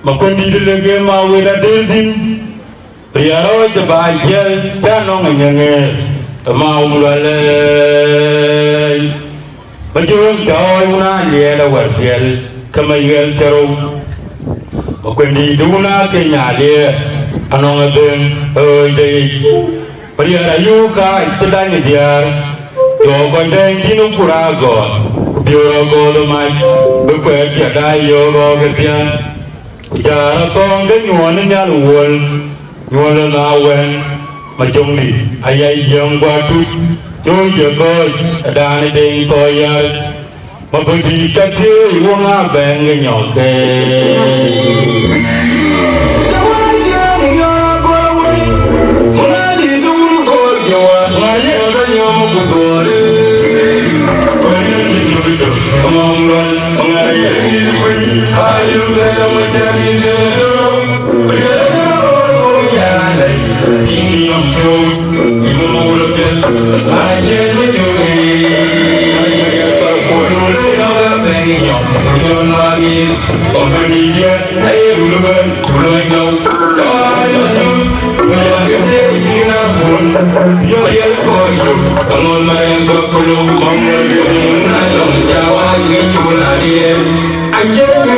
mà quên đi được cái màu người ta đến xin bây giờ nói cho bà chơi sáng nó ngày nghề màu là lên mà chưa trời na lìa đâu vật tiền cầm ai ghé chơi mà quên đi đúng na cái nhà lìa anh ông tên ơi đây bây giờ là yêu cái tên là gì vậy cho con đen đi nung cura go biura go lo mai bữa quẹt giờ đây yêu go cái tiền cha con đến nguồn nhà nguồn là quen mà chung đi ai ai dòng qua chút tôi giờ coi đàn đền tôi mà bởi vì các thứ uống á bèn cái nhỏ kê Hãy subscribe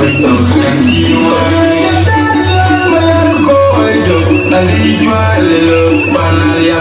cho kênh Ghiền Mì Gõ để không bỏ lỡ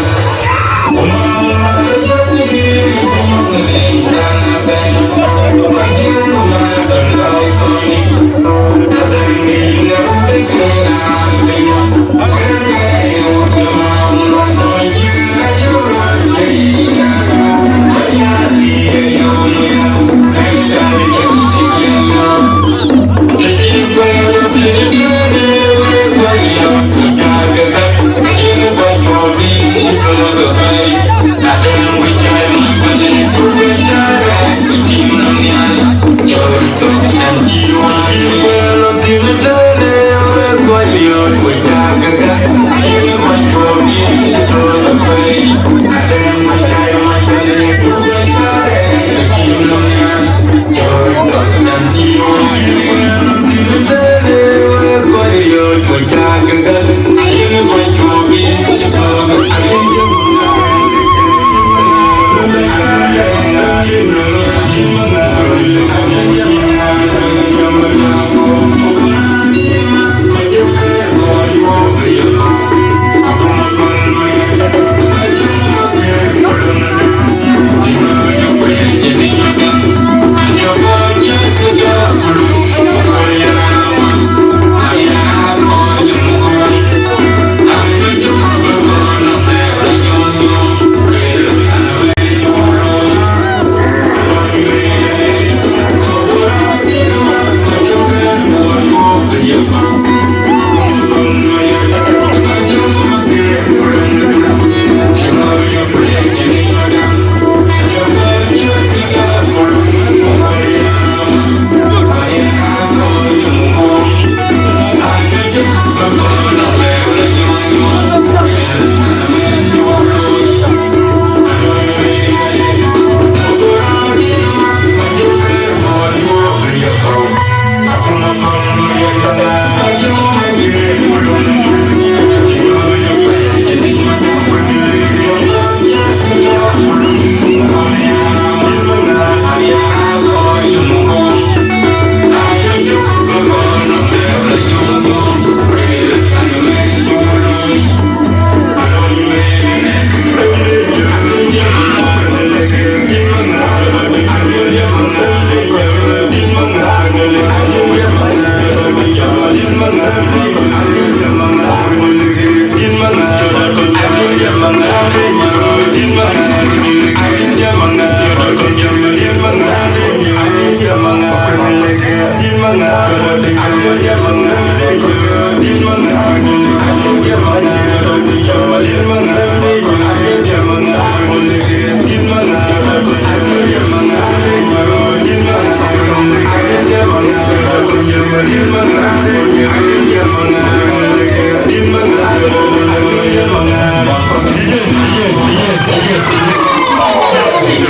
Dimana